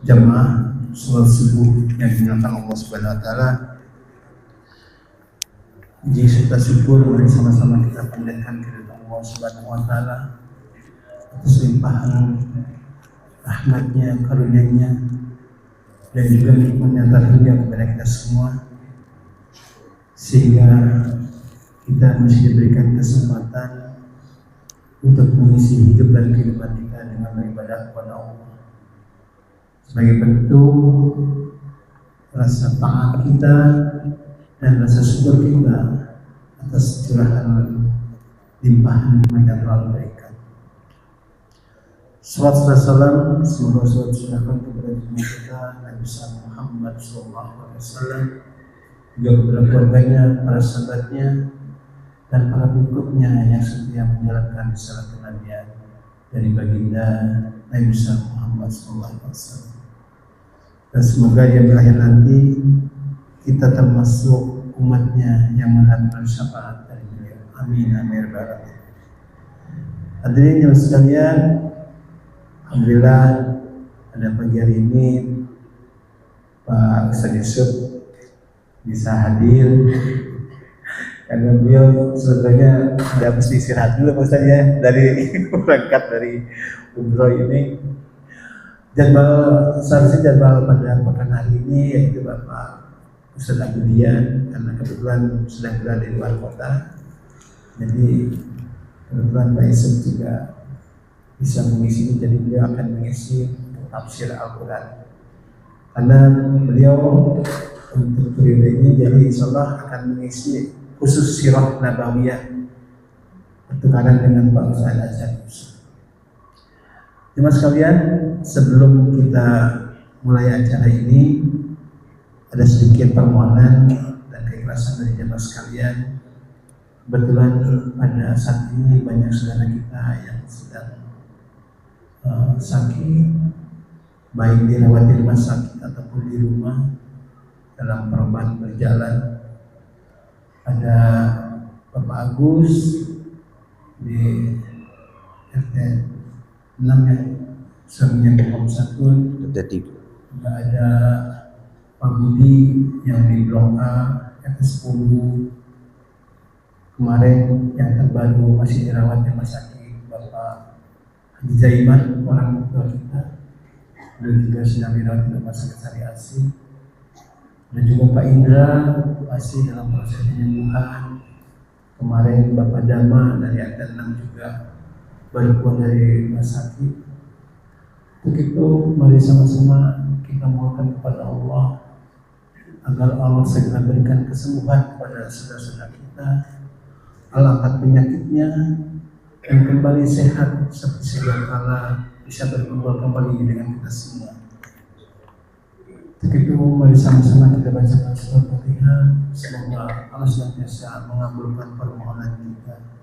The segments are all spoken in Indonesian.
jamaah sholat subuh yang dimuliakan Allah Subhanahu wa taala. Puji serta syukur mari sama-sama kita panjatkan kepada Allah Subhanahu wa taala atas limpahan rahmatnya, karunia-Nya dan juga nikmatnya terhingga kepada kita semua, sehingga kita masih diberikan kesempatan untuk mengisi hidup dan kehidupan kita dengan beribadah kepada Allah sebagai bentuk rasa taat kita dan rasa syukur kita atas curahan limpahan yang telah diberikan. Salawat dan salam semoga curahkan kepada kita Nabi Muhammad SAW, juga kepada keluarganya, para sahabatnya, dan para pengikutnya yang setia menjalankan risalah kenabian dari baginda Nabi Muhammad SAW. Dan semoga yang berakhir nanti kita termasuk umatnya yang mendapatkan syafaat dari beliau. Amin amin ya. Hadirin yang sekalian, alhamdulillah pada pagi hari ini Pak Ustaz Yusuf bisa hadir karena beliau sebenarnya ada mesti istirahat dulu Pak Ustaz ya dari berangkat dari umroh ini. Jadwal pada pekan hari ini yaitu Bapak Ustaz Abudian, karena kebetulan sedang berada di luar kota, jadi kebetulan Pak Yusuf juga bisa mengisi, jadi beliau akan mengisi tafsir Al-Quran karena beliau untuk periode ini jadi insyaallah akan mengisi khusus sirah nabawiyah pertukaran dengan Pak Ustaz Azhar. Jemaah sekalian, sebelum kita mulai acara ini ada sedikit permohonan dan keikhlasan dari jemaah sekalian. Kebetulan pada saat ini banyak saudara kita yang sedang sakit, baik dirawat di rumah sakit ataupun di rumah dalam perubahan berjalan. Ada Bapak Agus di RT 6 ya, suaminya Bapak Satun. Ada Pak Budi yang di Blok A RT 10. Kemarin yang terbaru masih dirawat di rumah sakit Bapak Haji Zaiman, orang tua kita. Beliau juga sedang dirawat di rumah sakit Sari Asih. Dan juga Pak Indra masih dalam proses penyembuhan. Kemarin Bapak Dama dari RT 6 juga baru keluar dari rumah sakit. Untuk itu mari sama-sama kita mohonkan kepada Allah agar Allah segera berikan kesembuhan kepada saudara-saudara kita, Allah angkat penyakitnya dan kembali sehat seperti sedia kala bisa berkumpul kembali dengan kita semua. Untuk itu mari sama-sama kita bacakan surah Fatihah. Semoga Allah senantiasa mengabulkan permohonan kita.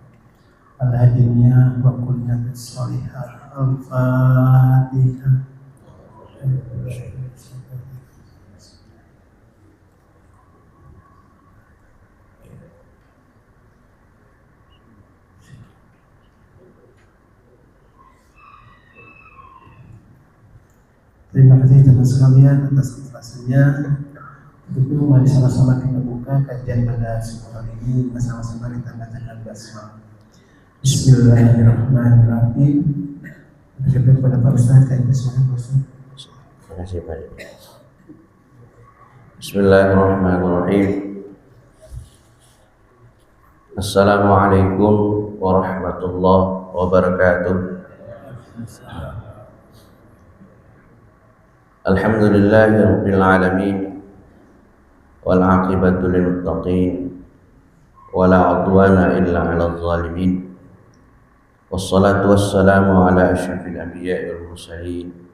Al-Hadiniyah wa kulliyat sholihah. Al-Fatihah. Terima kasih teman sekalian atas keikhlasannya. Untuk itu mari sama-sama kita buka kajian pada sore hari ini. Bersama-sama kita bacakan basmalah. Bismillahirrahmanirrahim. Kita kepada Pak Ustaz, Terima kasih Pak. Bismillahirrahmanirrahim. Assalamualaikum warahmatullahi wabarakatuh. Alhamdulillahirabbil alamin wal 'aqibatu lil muttaqin wala 'udwana illa 'alal zalimin. Wassalatu wassalamu ala asyrafil anbiya'i wal mursalin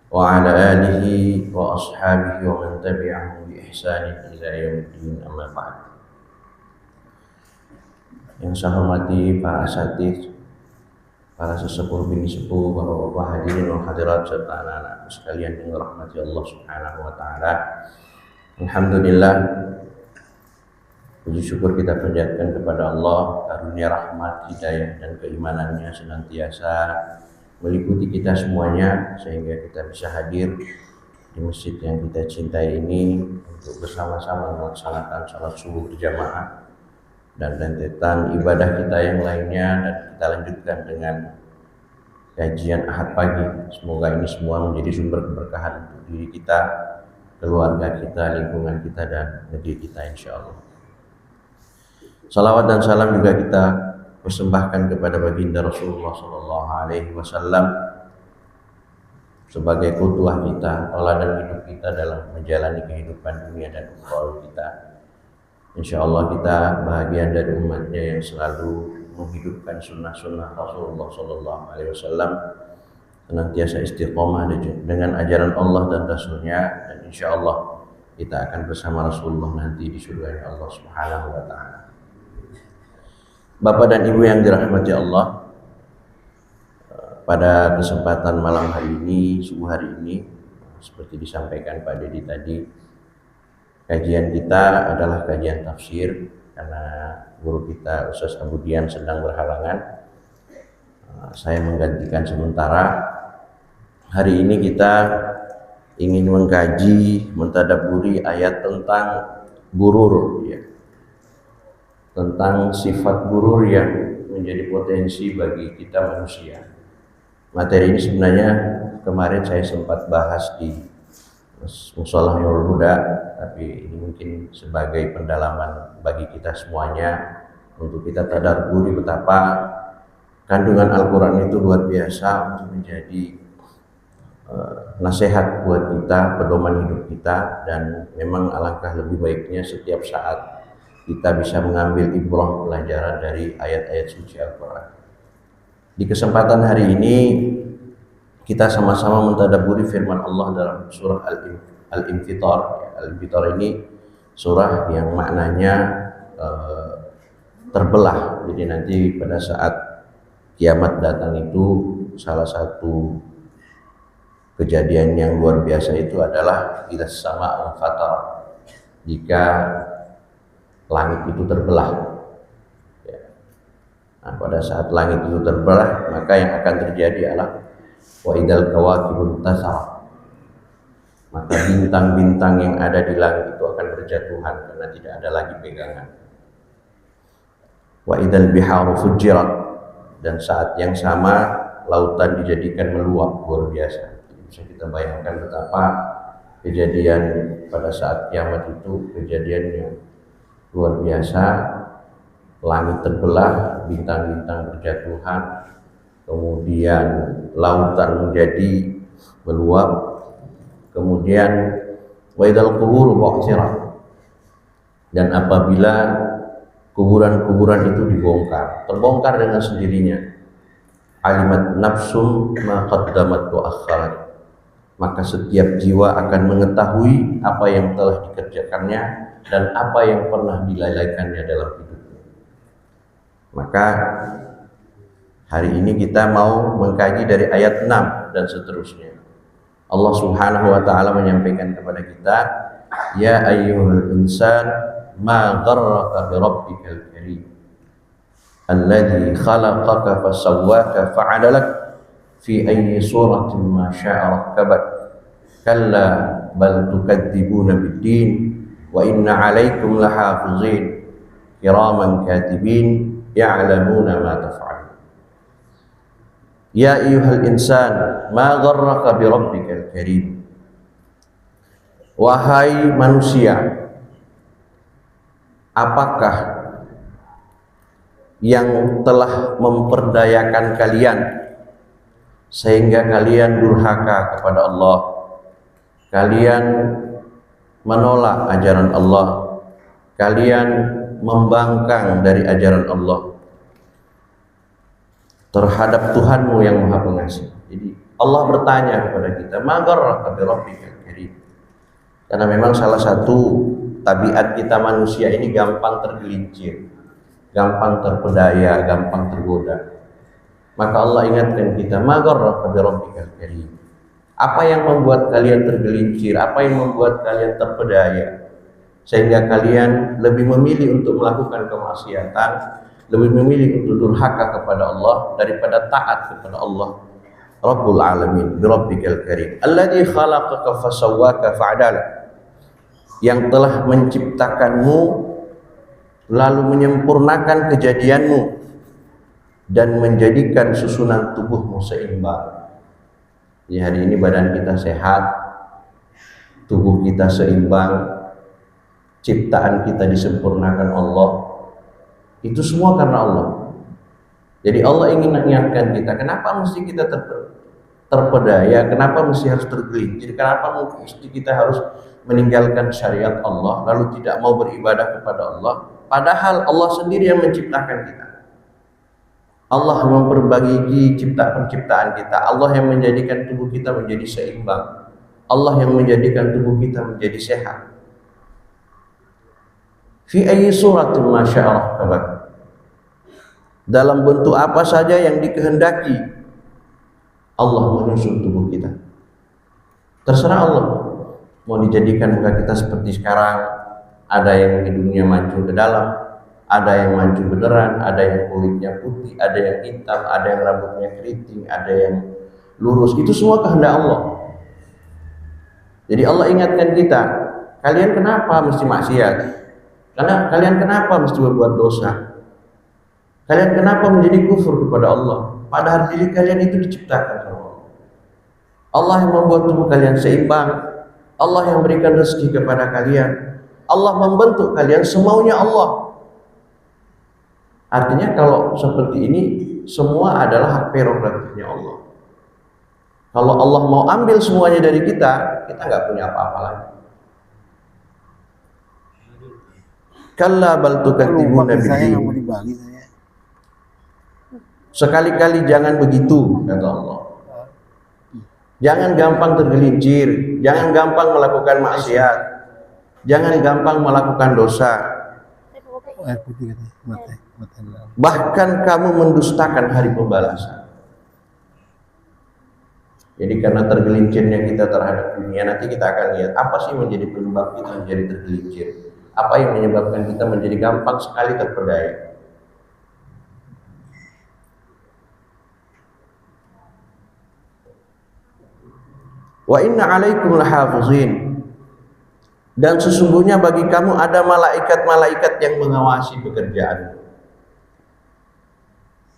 wa ala alihi wa ashabihi wa man tabi'ahum bi ihsanin ila yaumiddin, amma ba'd. Yang saya hormati para asatidz, para sesepuh bini sepuh, bapak-bapak hadirin wal hadirat serta anak-anak sekalian yang dirahmati Allah Subhanahu wa taala. Alhamdulillah, puji syukur kita panjatkan kepada Allah, karunia rahmat, hidayah dan keimanannya senantiasa meliputi kita semuanya sehingga kita bisa hadir di masjid yang kita cintai ini untuk bersama-sama melaksanakan salat subuh berjamaah dan rentetan ibadah kita yang lainnya, dan kita lanjutkan dengan kajian Ahad pagi. Semoga ini semua menjadi sumber keberkahan untuk diri kita, keluarga kita, lingkungan kita, dan negeri kita insyaallah. Salawat dan salam juga kita persembahkan kepada baginda Rasulullah sallallahu alaihi wasallam sebagai qudwah kita, teladan hidup kita dalam menjalani kehidupan dunia dan ukhrawi kita. Insyaallah kita bahagian dari umatnya yang selalu menghidupkan sunnah-sunnah Rasulullah sallallahu alaihi wasallam, senantiasa istiqomah dengan ajaran Allah dan Rasulnya, dan insyaallah kita akan bersama Rasulullah nanti di surga Allah Subhanahu wa taala. Bapak dan Ibu yang dirahmati Allah, pada kesempatan malam hari ini, subuh hari ini, seperti disampaikan Pak Dedi tadi, kajian kita adalah kajian tafsir karena guru kita Ustaz Abudian sedang berhalangan. Saya menggantikan sementara. Hari ini kita ingin mengkaji, mentadabburi ayat tentang gurur, ya. Tentang sifat gurur yang menjadi potensi bagi kita manusia. Materi ini sebenarnya kemarin saya sempat bahas di Musholah Nurul Huda, tapi ini mungkin sebagai pendalaman bagi kita semuanya untuk kita tadabburi betapa kandungan Al-Quran itu luar biasa untuk menjadi nasihat buat kita, pedoman hidup kita, dan memang alangkah lebih baiknya setiap saat kita bisa mengambil ibrah pelajaran dari ayat-ayat suci Al-Quran. Di kesempatan hari ini kita sama-sama mentadabburi firman Allah dalam surah Al-Infitar. Al-Infitar ini surah yang maknanya terbelah. Jadi nanti pada saat kiamat datang itu salah satu kejadian yang luar biasa itu adalah idza sama fatar, jika langit itu terbelah. Nah, pada saat langit itu terbelah, maka yang akan terjadi adalah wa idzal kawakibun tasar, maka bintang-bintang yang ada di langit itu akan berjatuhan karena tidak ada lagi pegangan. Wa idzal biharu fujirat, dan saat yang sama lautan dijadikan meluap. Luar biasa. Bisa kita bayangkan betapa kejadian pada saat kiamat itu kejadian yang luar biasa. Langit terbelah, bintang-bintang berjatuhan, kemudian lautan menjadi meluap, kemudian wa idzal qubur bu'thirat, dan apabila kuburan-kuburan itu terbongkar dengan sendirinya, alimat nafsum ma qaddamat wa akharat, maka setiap jiwa akan mengetahui apa yang telah dikerjakannya dan apa yang pernah dilalaikannya dalam hidupnya. Maka hari ini kita mau mengkaji dari ayat 6 dan seterusnya. Allah Subhanahu wa taala menyampaikan kepada kita, ya ayyuhal insan ma gharraka bi rabbikal karim alladzi khalaqaka fasawwaka fa'adalak fi ayyi suratin ma syaa rakkabak kalla bal tukadzibuna bid-din wa inna 'alaikum lahafizin kiraman katibin ya'lamuna ma taf'alun. Ya ayyuhal insan ma gharraka bi rabbikal karim, wahai manusia, apakah yang telah memperdayakan kalian sehingga kalian durhaka kepada Allah, kalian menolak ajaran Allah, kalian membangkang dari ajaran Allah terhadap Tuhanmu yang Maha Pengasih. Jadi Allah bertanya kepada kita, ma gharraka bi rabbikal karim, karena memang salah satu tabiat kita manusia ini gampang tergelincir, gampang terpedaya, gampang tergoda. Maka Allah ingatkan kita, ma gharraka bi rabbikal karim, apa yang membuat kalian tergelincir, apa yang membuat kalian terpedaya sehingga kalian lebih memilih untuk melakukan kemaksiatan, lebih memilih untuk durhaka kepada Allah daripada taat kepada Allah. Rabbul Alamin, Birabbikal Karim, Alladzi khalaqaka fasawwaka fa'adala, yang telah menciptakanmu lalu menyempurnakan kejadianmu dan menjadikan susunan tubuhmu seimbang. Di hari ini badan kita sehat, tubuh kita seimbang, ciptaan kita disempurnakan Allah. Itu semua karena Allah. Jadi Allah ingin mengingatkan kita, kenapa mesti kita terpedaya, kenapa mesti harus tergelincir, kenapa mesti kita harus meninggalkan syariat Allah lalu tidak mau beribadah kepada Allah, padahal Allah sendiri yang menciptakan kita. Allah memperbaiki penciptaan kita, Allah yang menjadikan tubuh kita menjadi seimbang, Allah yang menjadikan tubuh kita menjadi sehat. Fi ayyi suratin ma syaa'a rabbak, dalam bentuk apa saja yang dikehendaki Allah menyusun tubuh kita. Terserah Allah mau dijadikan muka kita seperti sekarang, ada yang hidungnya mancung ke dalam, ada yang mancung beneran, ada yang kulitnya putih, ada yang hitam, ada yang rambutnya keriting, ada yang lurus. Itu semua kehendak Allah. Jadi Allah ingatkan kita, kalian kenapa mesti maksiat? Karena kalian kenapa mesti berbuat dosa? Kalian kenapa menjadi kufur kepada Allah? Padahal diri kalian itu diciptakan oleh Allah. Allah yang membuat tubuh kalian seimbang, Allah yang berikan rezeki kepada kalian, Allah membentuk kalian semaunya Allah. Artinya kalau seperti ini semua adalah hak prerogatifnya Allah. Kalau Allah mau ambil semuanya dari kita nggak punya apa-apa lagi. Kalla bal tukadzibuna biddin. Sekali-kali jangan begitu, kata Allah. Jangan gampang tergelincir, jangan gampang melakukan maksiat, jangan gampang melakukan dosa. Bahkan kamu mendustakan hari pembalasan. Jadi karena tergelincirnya kita terhadap dunia, nanti kita akan lihat apa sih menjadi penyebab kita menjadi tergelincir. Apa yang menyebabkan kita menjadi gampang sekali terpedaya. Wa inna alaikum lahafizin, dan sesungguhnya bagi kamu ada malaikat-malaikat yang mengawasi pekerjaan.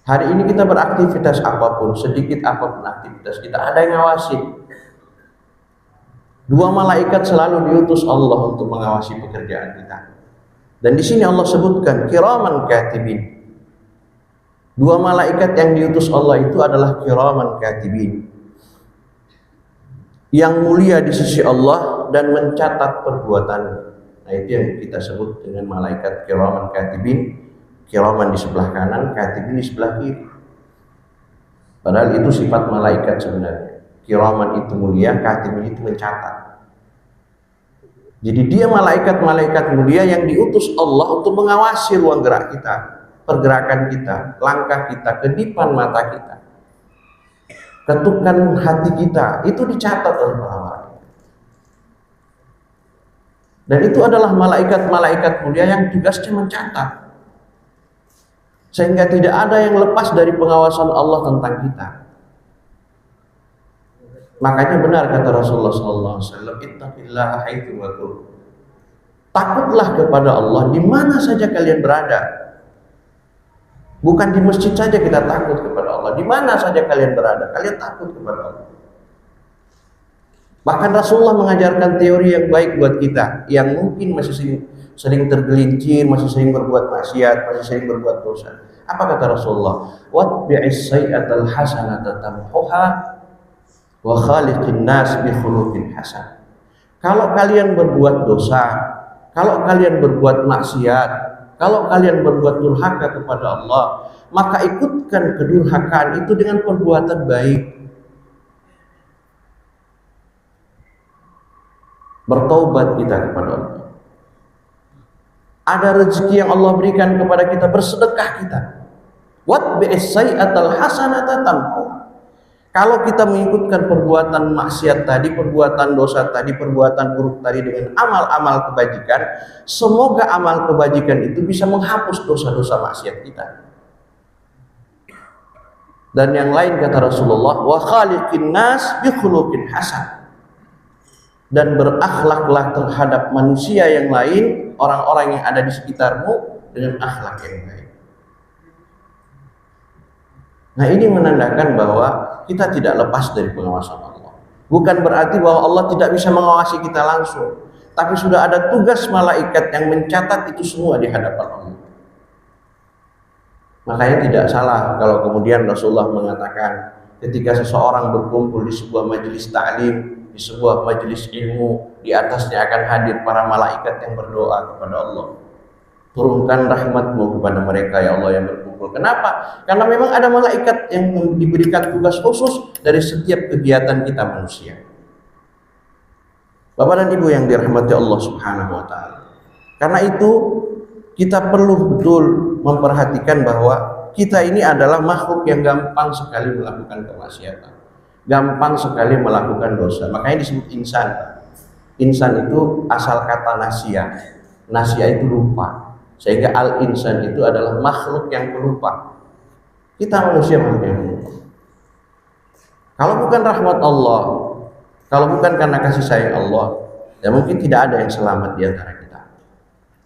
Hari ini kita beraktivitas apapun, sedikit apapun aktivitas kita, ada yang ngawasi. Dua malaikat selalu diutus Allah untuk mengawasi pekerjaan kita. Dan di sini Allah sebutkan kiraman katibin. Dua malaikat yang diutus Allah itu adalah kiraman katibin, yang mulia di sisi Allah dan mencatat perbuatan. Nah, itu yang kita sebut dengan malaikat kiraman katibin. Kiraman di sebelah kanan, katibin di sebelah kiri. Padahal itu sifat malaikat sebenarnya. Kiraman itu mulia, katibin itu mencatat. Jadi dia malaikat-malaikat mulia yang diutus Allah untuk mengawasi ruang gerak kita, pergerakan kita, langkah kita, kedipan mata kita, ketukan hati kita, itu dicatat oleh para malaikat. Dan itu adalah malaikat-malaikat mulia yang tugasnya mencatat, sehingga tidak ada yang lepas dari pengawasan Allah tentang kita. Makanya benar kata Rasulullah SAW, ittaqillaha haitsu ma kuntum. Takutlah kepada Allah di mana saja kalian berada. Bukan di masjid saja kita takut kepada Allah, di mana saja kalian berada, kalian takut kepada Allah. Bahkan Rasulullah mengajarkan teori yang baik buat kita, yang mungkin masih sering tergelincir, masih sering berbuat maksiat, masih sering berbuat dosa. Apa kata Rasulullah? Watbi'is sayyi'atal hasanata tamhuha wa khaliqin nas bi khuluqin hasan. Kalau kalian berbuat dosa, kalau kalian berbuat maksiat, kalau kalian berbuat durhaka kepada Allah, maka ikutkan kedurhakaan itu dengan perbuatan baik. Bertaubat kita kepada Allah. Ada rezeki yang Allah berikan kepada kita, bersedekah kita. Watbi'is sayyi'atal hasanata tamhuha. Kalau kita mengikutkan perbuatan maksiat tadi, perbuatan dosa tadi, perbuatan buruk tadi dengan amal-amal kebajikan, semoga amal kebajikan itu bisa menghapus dosa-dosa maksiat kita. Dan yang lain kata Rasulullah, wa khaliqin nas bi khuluqin hasan. Dan berakhlaklah terhadap manusia yang lain, orang-orang yang ada di sekitarmu, dengan akhlak yang baik. Nah, ini menandakan bahwa kita tidak lepas dari pengawasan Allah. Bukan berarti bahwa Allah tidak bisa mengawasi kita langsung, tapi sudah ada tugas malaikat yang mencatat itu semua di hadapan Allah. Makanya tidak salah kalau kemudian Rasulullah mengatakan ketika seseorang berkumpul di sebuah majelis ta'lim, di sebuah majelis ilmu, di atasnya akan hadir para malaikat yang berdoa kepada Allah. Turunkan rahmatmu kepada mereka ya Allah yang berkumpul. Kenapa? Karena memang ada malaikat yang diberikan tugas khusus dari setiap kegiatan kita manusia. Bapak dan Ibu yang dirahmati Allah Subhanahu wa taala. Karena itu kita perlu betul memperhatikan bahwa kita ini adalah makhluk yang gampang sekali melakukan kemaksiatan, gampang sekali melakukan dosa. Makanya disebut insan. Insan itu asal kata nasia. Nasia itu lupa. Sehingga al-insan itu adalah makhluk yang pelupa. Kita manusia makhluk yang pelupa. Kalau bukan rahmat Allah, kalau bukan karena kasih sayang Allah, ya mungkin tidak ada yang selamat di antara kita.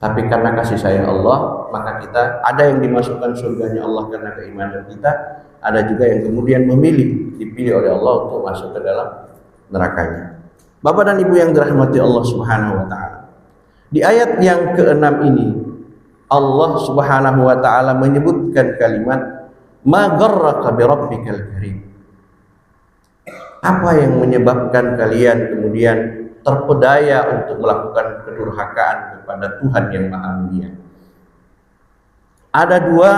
Tapi karena kasih sayang Allah, maka kita ada yang dimasukkan surganya Allah karena keimanan kita, ada juga yang kemudian dipilih oleh Allah untuk masuk ke dalam nerakanya. Bapak dan Ibu yang dirahmati Allah Subhanahu wa taala. Di ayat yang ke-6 ini, Allah Subhanahu wa taala menyebutkan kalimat ma gharraka bi rabbikal karim. Apa yang menyebabkan kalian kemudian terpedaya untuk melakukan kedurhakaan kepada Tuhan yang Maha Mulia? Ada dua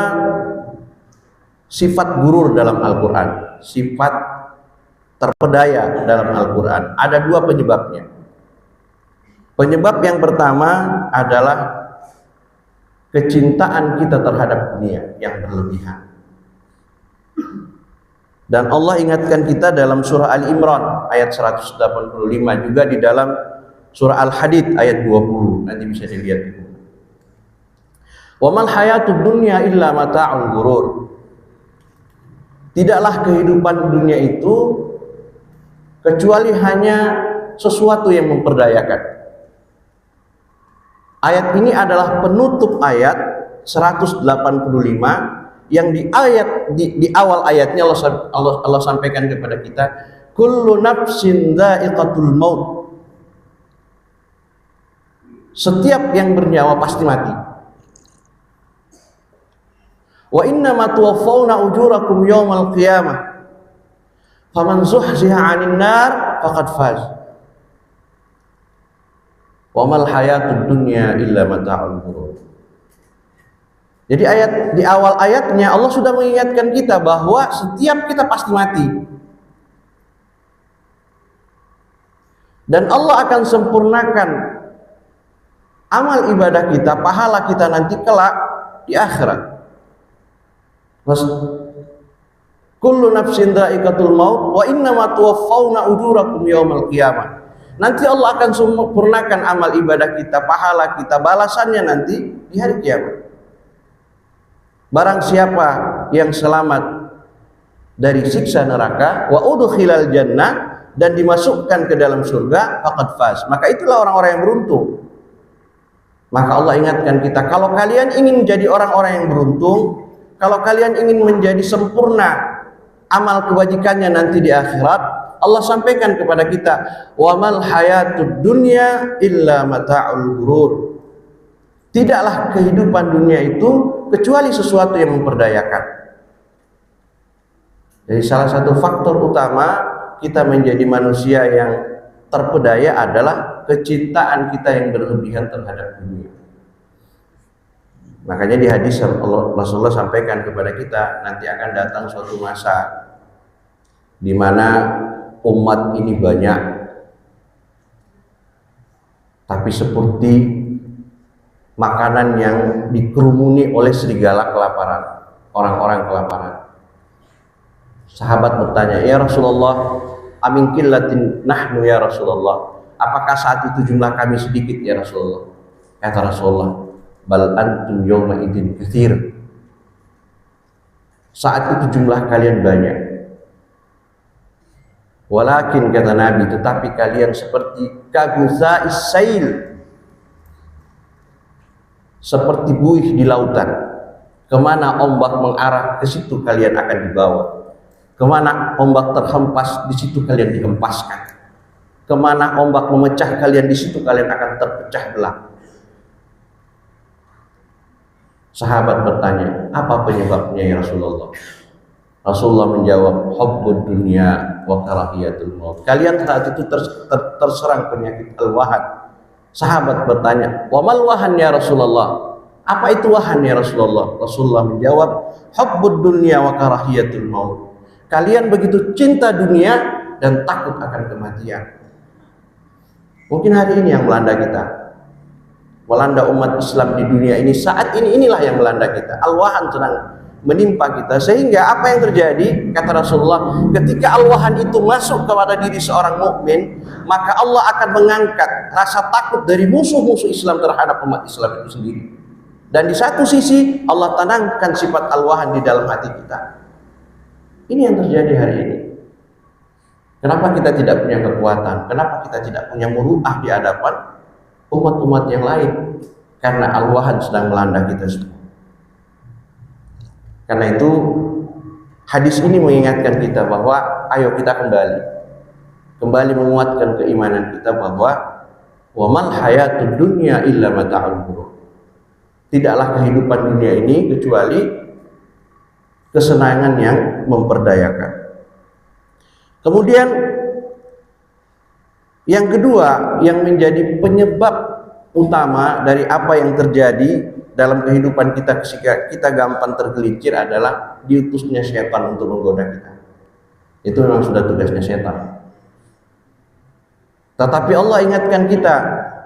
sifat gurur dalam Al-Quran, sifat terpedaya dalam Al-Quran. Ada dua penyebabnya. Penyebab yang pertama adalah kecintaan kita terhadap dunia yang berlebihan. Dan Allah ingatkan kita dalam surah Ali Imran ayat 185, juga di dalam surah Al-Hadid ayat 20. Nanti bisa dilihat itu. Wa mal hayatud dunya illa mata'ul ghurur. Tidaklah kehidupan dunia itu kecuali hanya sesuatu yang memperdayakan. Ayat ini adalah penutup ayat 185 yang di awal ayatnya Allah sampaikan kepada kita, kullu nafsin dha'iqatul maut. Setiap yang bernyawa pasti mati. Wa innama tuwaffawna ujurakum yawmal qiyamah. Faman zuhziha 'anil nar faqad faz. Wa mal hayatud dunya illa mata'ul ghurur. Jadi di awal ayatnya Allah sudah mengingatkan kita bahwa setiap kita pasti mati. Dan Allah akan sempurnakan amal ibadah kita, pahala kita nanti kelak di akhirat. Kullu nafsin dha'iqatul maut wa innama tuwaffawna ujurakum yawmal qiyamah. Nanti Allah akan sempurnakan amal ibadah kita, pahala kita, balasannya nanti di hari kiamat. Barang siapa yang selamat dari siksa neraka wa udkhilal jannah, dan dimasukkan ke dalam surga, faqad faz, maka itulah orang-orang yang beruntung. Maka Allah ingatkan kita, kalau kalian ingin menjadi orang-orang yang beruntung, kalau kalian ingin menjadi sempurna amal kebajikannya nanti di akhirat, Allah sampaikan kepada kita, wa mal hayatud dunya illa mata'ul ghurur. Tidaklah kehidupan dunia itu kecuali sesuatu yang memperdayakan. Jadi salah satu faktor utama kita menjadi manusia yang terpedaya adalah kecintaan kita yang berlebihan terhadap dunia. Makanya di hadis Rasulullah sampaikan kepada kita, nanti akan datang suatu masa di mana umat ini banyak, tapi seperti makanan yang dikerumuni oleh serigala kelaparan, orang-orang kelaparan. Sahabat bertanya, ya Rasulullah, amin qillatin nahnu ya Rasulullah, apakah saat itu jumlah kami sedikit ya Rasulullah? Kata Rasulullah, bal antum yawma idin katsir. Saat itu jumlah kalian banyak. Walakin kata Nabi, tetapi kalian seperti kagusa'is sail, seperti buih di lautan. Kemana ombak mengarah, ke situ kalian akan dibawa. Kemana ombak terhempas, di situ kalian dihempaskan. Kemana ombak memecah kalian, di situ kalian akan terpecah belah. Sahabat bertanya, apa penyebabnya ya Rasulullah? Rasulullah menjawab, hubbud dunya wa karahiyatul maut. Kalian saat itu terserang penyakit al-wahan. Sahabat bertanya, wa mal wahan ya Rasulullah? Apa itu wahan ya Rasulullah? Rasulullah menjawab, hubbud dunya wa karahiyatul maut. Kalian begitu cinta dunia dan takut akan kematian. Mungkin hari ini yang melanda kita, melanda umat Islam di dunia ini, saat ini inilah yang melanda kita. Al-wahan sedang menimpa kita, sehingga apa yang terjadi, kata Rasulullah, ketika al-wahan itu masuk kepada diri seorang mukmin, maka Allah akan mengangkat rasa takut dari musuh-musuh Islam terhadap umat Islam itu sendiri. Dan di satu sisi Allah tanamkan sifat al-wahan di dalam hati kita. Ini yang terjadi hari ini. Kenapa kita tidak punya kekuatan? Kenapa kita tidak punya muru'ah di hadapan umat-umat yang lain? Karena al-wahan sedang melanda kita semua. Karena itu hadis ini mengingatkan kita bahwa ayo kita kembali menguatkan keimanan kita bahwa wa mal hayatud dunya illa mata'ul ghurur. Tidaklah kehidupan dunia ini kecuali kesenangan yang memperdayakan. Kemudian yang kedua yang menjadi penyebab utama dari apa yang terjadi dalam kehidupan kita ketika kita gampang tergelincir adalah diutusnya setan untuk menggoda kita. Itu memang sudah tugasnya setan. Tetapi Allah ingatkan kita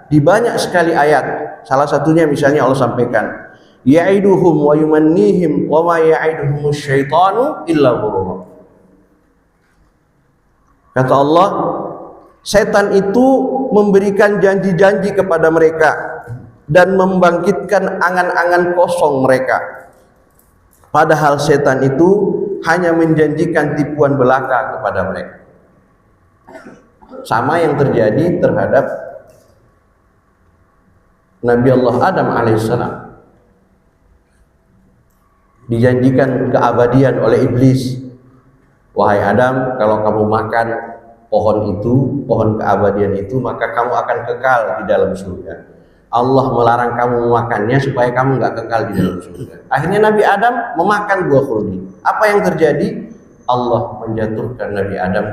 di banyak sekali ayat. Salah satunya misalnya Allah sampaikan, ya'iduhum wa yumannihim wa ma ya'iduhumus syaitanu illa ghurura. Kata Allah, setan itu memberikan janji-janji kepada mereka dan membangkitkan angan-angan kosong mereka. Padahal setan itu hanya menjanjikan tipuan belaka kepada mereka. Sama yang terjadi terhadap Nabi Allah Adam alaihissalam. Dijanjikan keabadian oleh iblis. Wahai Adam, kalau kamu makan pohon itu, pohon keabadian itu, maka kamu akan kekal di dalam surga. Allah melarang kamu memakannya supaya kamu nggak kekal di dalam surga. Akhirnya Nabi Adam memakan buah khuldi. Apa yang terjadi? Allah menjatuhkan Nabi Adam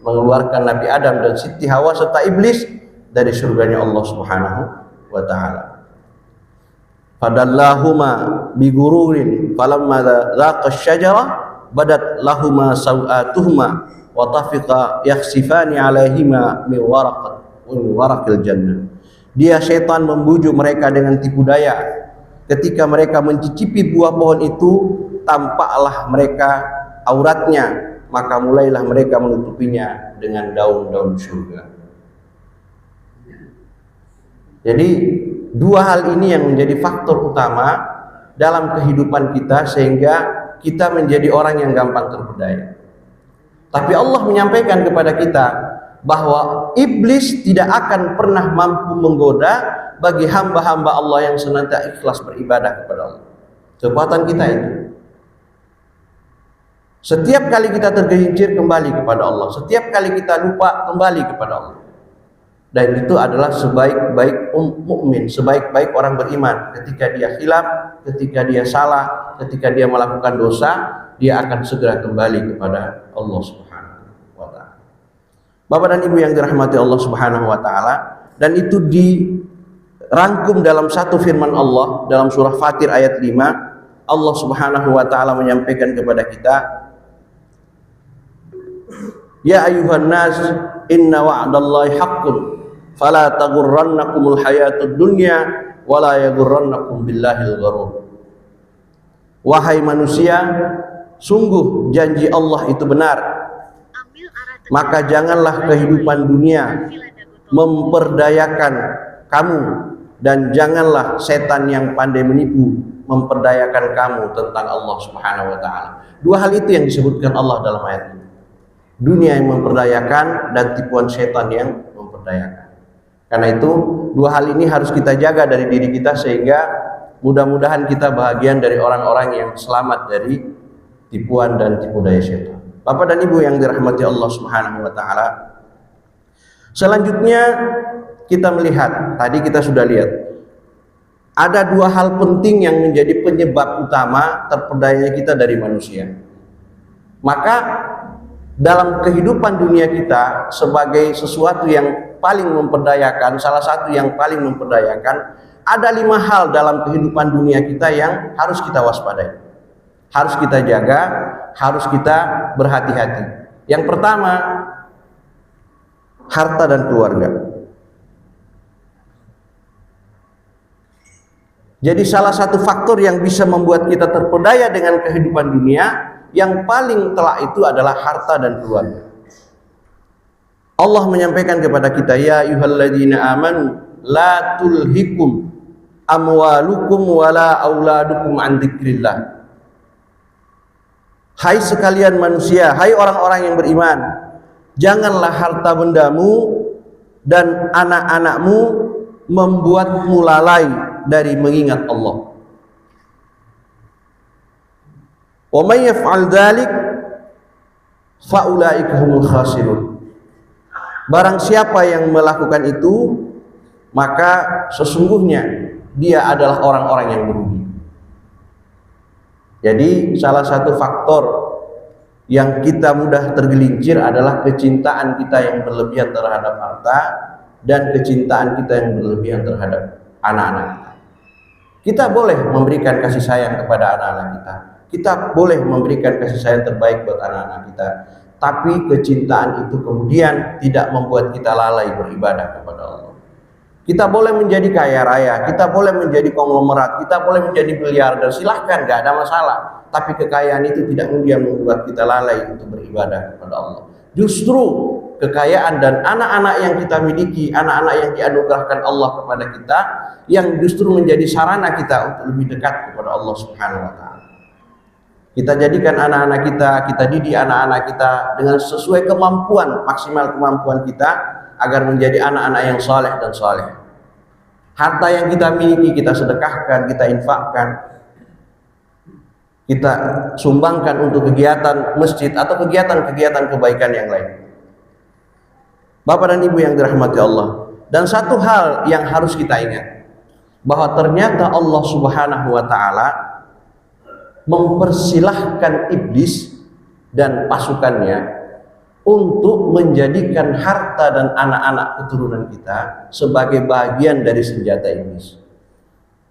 mengeluarkan Nabi Adam dan Siti Hawa serta iblis dari surganya Allah Subhanahu wa taala. Fadallahuma bigururin falamma dhaqa asy-syajara badat lahuma sawatuhuma wa tafiqa yakhsifani alaihima min waraqil jannah. Dia setan membujuk mereka dengan tipu daya. Ketika mereka mencicipi buah pohon itu, tampaklah mereka auratnya, maka mulailah mereka menutupinya dengan daun-daun surga. Jadi dua hal ini yang menjadi faktor utama dalam kehidupan kita sehingga kita menjadi orang yang gampang terpedaya. Tapi Allah menyampaikan kepada kita bahwa iblis tidak akan pernah mampu menggoda bagi hamba-hamba Allah yang senantiasa ikhlas beribadah kepada Allah. Kekuatan kita itu. Setiap kali kita tergelincir, kembali kepada Allah. Setiap kali kita lupa, kembali kepada Allah. Dan itu adalah sebaik-baik mukmin, sebaik-baik orang beriman. Ketika dia khilaf, ketika dia salah, ketika dia melakukan dosa, dia akan segera kembali kepada Allah Subhanahu wa taala. Bapak dan Ibu yang dirahmati Allah Subhanahu wa taala, dan itu dirangkum dalam satu firman Allah dalam surah Fatir ayat 5. Allah Subhanahu wa taala menyampaikan kepada kita, ya ayuhan nas inna wa'dallahi haqqun fala taghurrannakumul hayatud dunya wala yaghurrannakum billahil gharur. Wahai manusia, sungguh janji Allah itu benar, maka janganlah kehidupan dunia memperdayakan kamu dan janganlah setan yang pandai menipu memperdayakan kamu tentang Allah Subhanahu wa taala. Dua hal itu yang disebutkan Allah dalam ayat ini. Dunia yang memperdayakan dan tipuan setan yang memperdayakan. Karena itu dua hal ini harus kita jaga dari diri kita, sehingga mudah-mudahan kita bahagian dari orang-orang yang selamat dari tipuan dan tipu daya setan. Bapak dan Ibu yang dirahmati Allah Subhanahu wa taala. Selanjutnya kita melihat, tadi kita sudah lihat ada dua hal penting yang menjadi penyebab utama terperdayanya kita dari manusia. Maka dalam kehidupan dunia kita sebagai sesuatu yang paling memperdayakan, salah satu yang paling memperdayakan, ada 5 hal dalam kehidupan dunia kita yang harus kita waspadai, harus kita jaga, harus kita berhati-hati. Yang pertama, harta dan keluarga. Jadi salah satu faktor yang bisa membuat kita terpedaya dengan kehidupan dunia yang paling telak itu adalah harta dan keluarga. Allah menyampaikan kepada kita, ya ayyuhalladzina amanu la tulhikum amwalukum wala auladukum an dzikrillah. Hai sekalian manusia, hai orang-orang yang beriman, janganlah harta bendamu dan anak-anakmu membuatmu lalai dari mengingat Allah. Wa may yaf'al dzalik fa ulaika humul khasirun. Barang siapa yang melakukan itu, maka sesungguhnya dia adalah orang-orang yang merugi. Jadi salah satu faktor yang kita mudah tergelincir adalah kecintaan kita yang berlebihan terhadap harta dan kecintaan kita yang berlebihan terhadap anak-anak kita. Kita boleh memberikan kasih sayang kepada anak-anak kita. Kita boleh memberikan kasih sayang terbaik buat anak-anak kita. Tapi kecintaan itu kemudian tidak membuat kita lalai beribadah kepada Allah. Kita boleh menjadi kaya raya, kita boleh menjadi konglomerat, kita boleh menjadi miliarder, silahkan, gak ada masalah. Tapi kekayaan itu tidak kemudian membuat kita lalai untuk beribadah kepada Allah. Justru kekayaan dan anak-anak yang kita miliki, anak-anak yang dianugerahkan Allah kepada kita, yang justru menjadi sarana kita untuk lebih dekat kepada Allah Subhanahu wa taala. Kita jadikan anak-anak kita didik anak-anak kita dengan sesuai kemampuan, maksimal kemampuan kita, agar menjadi anak-anak yang saleh dan saleh. Harta yang kita miliki kita sedekahkan, kita infakkan, kita sumbangkan untuk kegiatan masjid atau kegiatan-kegiatan kebaikan yang lain. Bapak dan Ibu yang dirahmati Allah. Dan satu hal yang harus kita ingat, bahwa ternyata Allah Subhanahu wa taala mempersilahkan iblis dan pasukannya untuk menjadikan harta dan anak-anak keturunan kita sebagai bagian dari senjata iblis.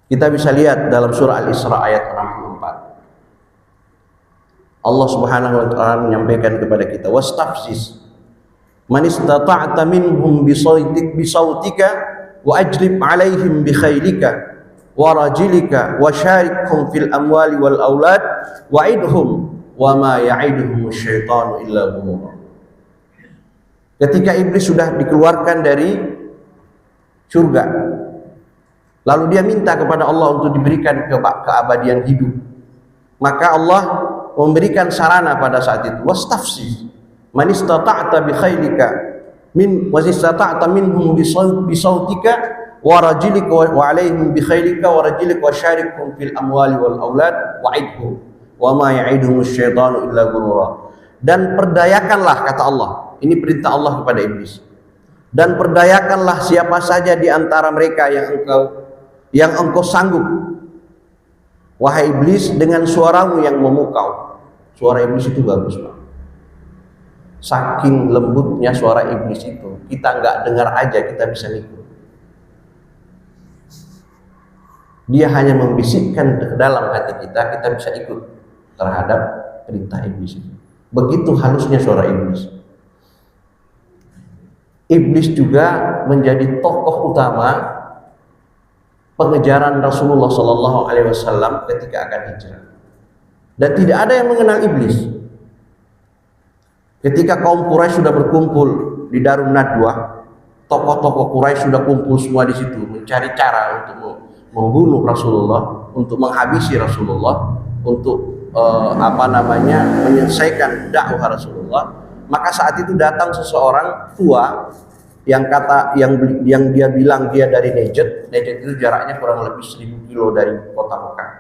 Kita bisa lihat dalam surah Al-Isra ayat 64. Allah Subhanahu wa taala menyampaikan kepada kita, wastafziz man istata'ta minhum bisautika wa ajlib 'alaihim bi khailika wa rajilika wa syarikhum fil amwali wal aulad wa'idhum wa ma ya'iduhum asyaitanu illa ghurura. Ketika iblis sudah dikeluarkan dari surga, lalu dia minta kepada Allah untuk diberikan keabadian hidup, maka Allah memberikan sarana pada saat itu, wastafsi man istata'ta bi khailika min wa istata'ta minhum bi sautika wa rajilika wa alaihim bi khailika wa rajilika wa syarikhum fil amwali wal aulad wa'idhum wa ma ya'iduhum asyaitanu illa ghurura. Dan perdayakanlah, kata Allah, ini perintah Allah kepada iblis, dan perdayakanlah siapa saja di antara mereka yang engkau sanggup, wahai iblis, dengan suaramu yang memukau. Suara iblis itu bagus, Pak. Saking lembutnya suara iblis itu, kita nggak dengar aja kita bisa ikut. Dia hanya membisikkan ke dalam hati kita, kita bisa ikut terhadap perintah iblis itu. Begitu halusnya suara iblis. Iblis juga menjadi tokoh utama pengejaran Rasulullah SAW ketika akan hijrah. Dan tidak ada yang mengenal iblis. Ketika kaum Quraisy sudah berkumpul di Darun Nadwah, tokoh-tokoh Quraisy sudah kumpul semua di situ mencari cara untuk membunuh Rasulullah, untuk menghabisi Rasulullah, untuk menyelesaikan dakwah Rasulullah. Maka saat itu datang seseorang tua yang dia bilang dia dari Najd. Najd itu jaraknya kurang lebih 1000 kilo dari kota Mekah.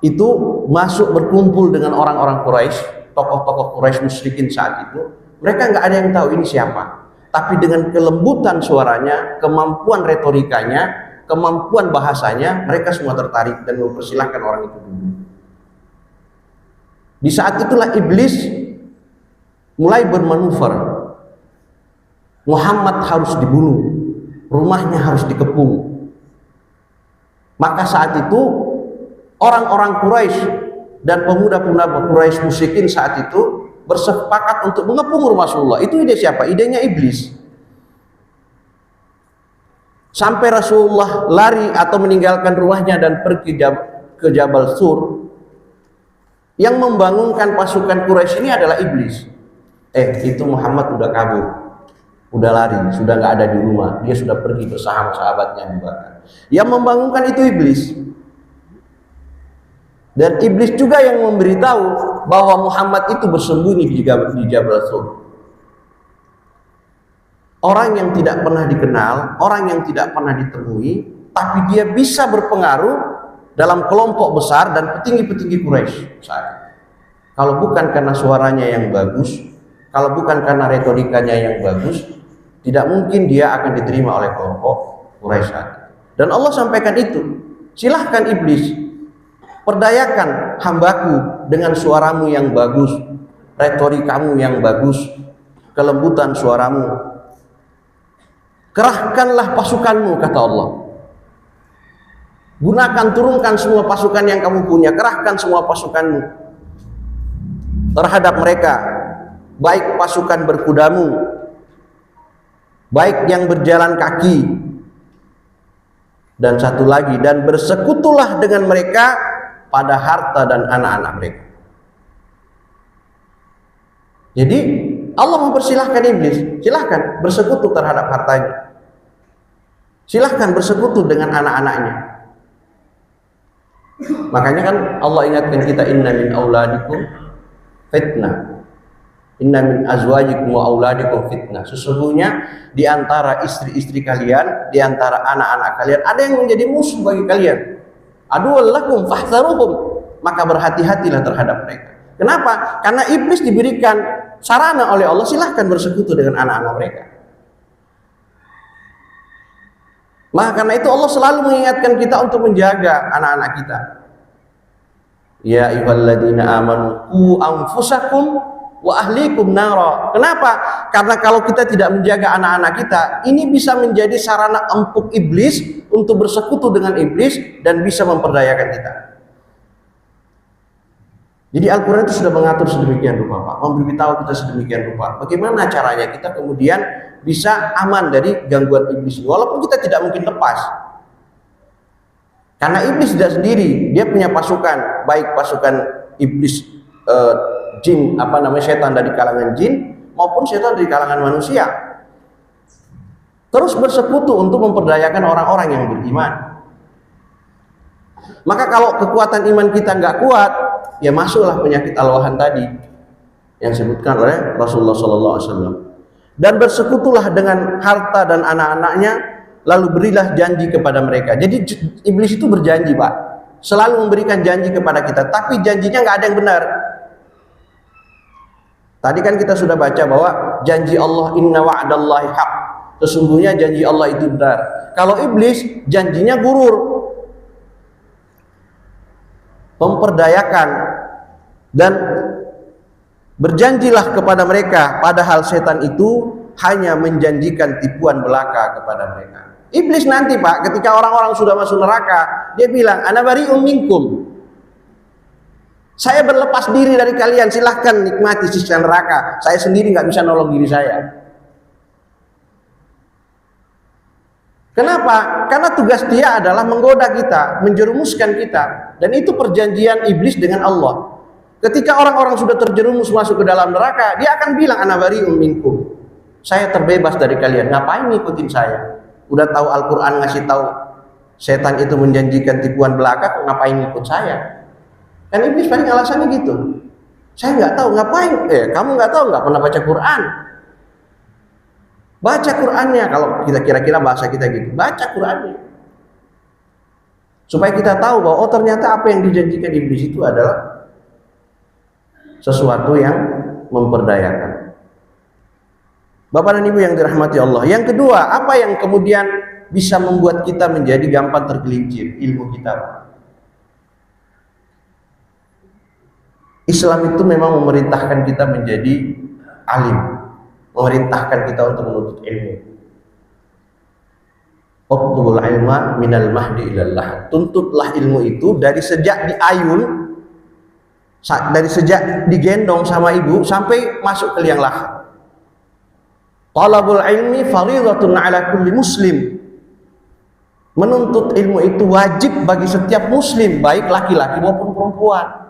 Itu masuk berkumpul dengan orang-orang Quraisy, tokoh-tokoh Quraisy musyrikin saat itu. Mereka nggak ada yang tahu ini siapa. Tapi dengan kelembutan suaranya, kemampuan retorikanya, kemampuan bahasanya, mereka semua tertarik dan mempersilahkan orang itu dulu. Di saat itulah iblis mulai bermanuver. Muhammad harus dibunuh, rumahnya harus dikepung. Maka saat itu orang-orang Quraisy dan pemuda-pemuda Quraisy musyrikin saat itu bersepakat untuk mengepung rumah Rasulullah. Itu ide siapa? Idenya iblis. Sampai Rasulullah lari atau meninggalkan rumahnya dan pergi ke Jabal Sur. Yang membangunkan pasukan Quraisy ini adalah iblis. Itu Muhammad udah kabur, udah lari, sudah nggak ada di rumah, dia sudah pergi bersama sahabatnya juga. Yang membangunkan itu iblis. Dan iblis juga yang memberitahu bahwa Muhammad itu bersembunyi di Jabal Sur. Orang yang tidak pernah dikenal, orang yang tidak pernah ditemui, tapi dia bisa berpengaruh dalam kelompok besar dan petinggi-petinggi Quraisy. Kalau bukan karena suaranya yang bagus, kalau bukan karena retorikanya yang bagus, tidak mungkin dia akan diterima oleh kelompok Quraisy. Dan Allah sampaikan itu, silahkan iblis, perdayakan hambaku dengan suaramu yang bagus, retorikamu yang bagus, kelembutan suaramu. Kerahkanlah pasukanmu, kata Allah. Gunakan, turunkan semua pasukan yang kamu punya, kerahkan semua pasukanmu terhadap mereka, baik pasukan berkudamu, baik yang berjalan kaki, dan satu lagi, dan bersekutulah dengan mereka pada harta dan anak-anak mereka. Jadi Allah mempersilahkan iblis, silahkan bersekutu terhadap hartanya, silahkan bersekutu dengan anak-anaknya. Makanya kan Allah ingatkan kita, inna min auladikum fitnah, inna min azwajikum wa auladikum fitnah. Sesungguhnya di antara istri-istri kalian, di antara anak-anak kalian ada yang menjadi musuh bagi kalian. Aduwwal lakum fahdharuhum, maka berhati-hatilah terhadap mereka. Kenapa? Karena iblis diberikan sarana oleh Allah, silahkan bersekutu dengan anak-anak mereka. Maka karena itu Allah selalu mengingatkan kita untuk menjaga anak-anak kita. Ya ayyuhalladzina amanu qu anfusakum wa ahlikum nara. Kenapa? Karena kalau kita tidak menjaga anak-anak kita, ini bisa menjadi sarana empuk iblis untuk bersekutu dengan iblis dan bisa memperdayakan kita. Jadi Al-Quran itu sudah mengatur sedemikian rupa, Pak, memberitahu kita sedemikian rupa. Bagaimana caranya kita kemudian bisa aman dari gangguan iblis, walaupun kita tidak mungkin lepas. Karena iblis tidak sendiri, dia punya pasukan, baik pasukan iblis jin, setan dari kalangan jin maupun setan dari kalangan manusia. Terus bersekutu untuk memperdayakan orang-orang yang beriman. Maka kalau kekuatan iman kita nggak kuat, ya masuklah penyakit al-wahan tadi yang disebutkan oleh Rasulullah SAW. Dan bersekutulah dengan harta dan anak-anaknya, lalu berilah janji kepada mereka. Jadi iblis itu berjanji, Pak, selalu memberikan janji kepada kita, tapi janjinya nggak ada yang benar. Tadi kan kita sudah baca bahwa janji Allah, inna wa'dallahi haq, sesungguhnya janji Allah itu benar. Kalau iblis janjinya gurur, memperdayakan, dan berjanjilah kepada mereka, padahal setan itu hanya menjanjikan tipuan belaka kepada mereka. Iblis nanti, Pak, ketika orang-orang sudah masuk neraka, dia bilang, ana bari'um minkum, saya berlepas diri dari kalian, silahkan nikmati siksa neraka, saya sendiri nggak bisa nolong diri saya. Kenapa? Karena tugas dia adalah menggoda kita, menjerumuskan kita. Dan itu perjanjian iblis dengan Allah. Ketika orang-orang sudah terjerumus masuk ke dalam neraka, dia akan bilang, ana bari'um minkum, Saya terbebas dari kalian. Ngapain ngikutin saya? Udah tahu Al-Quran ngasih tahu setan itu menjanjikan tipuan belaka, kok ngapain ngikut saya? Kan iblis paling alasannya gitu. Saya nggak tahu ngapain. Kamu nggak tahu, nggak pernah baca Quran. Baca Qurannya, kalau kita kira-kira bahasa kita gitu. Baca Qurannya. Supaya kita tahu bahwa ternyata apa yang dijanjikan iblis itu adalah sesuatu yang memperdayakan. Bapak dan Ibu yang dirahmati Allah. Yang kedua, apa yang kemudian bisa membuat kita menjadi gampang tergelincir? Ilmu kita. Islam itu memang memerintahkan kita menjadi alim, memerintahkan kita untuk menuntut ilmu. Utlubul ilma minal mahdi ilal lahad. Tuntutlah ilmu itu dari sejak diayun, dari sejak digendong sama ibu sampai masuk ke liang lahat. Talabul ilmi fardhatun ala kulli muslim. Menuntut ilmu itu wajib bagi setiap muslim, baik laki-laki maupun perempuan.